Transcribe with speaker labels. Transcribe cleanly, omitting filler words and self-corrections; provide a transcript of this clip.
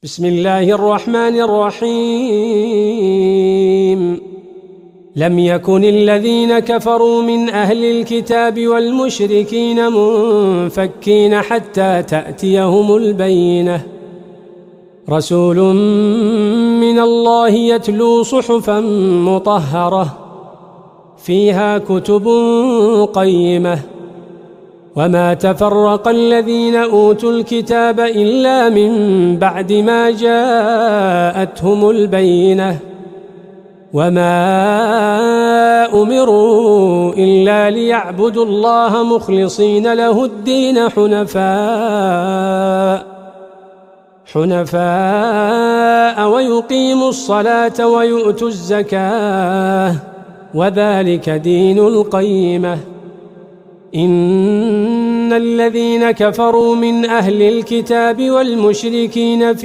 Speaker 1: بسم الله الرحمن الرحيم لم يكن الذين كفروا من أهل الكتاب والمشركين منفكين حتى تأتيهم البينة رسول من الله يتلو صحفا مطهرة فيها كتب قيمة وما تفرق الذين أوتوا الكتاب إلا من بعد ما جاءتهم البينة وما أمروا إلا ليعبدوا الله مخلصين له الدين حنفاء ويقيموا الصلاة ويؤتوا الزكاة وذلك دين القيمة إن الذين كفروا من أهل الكتاب والمشركين في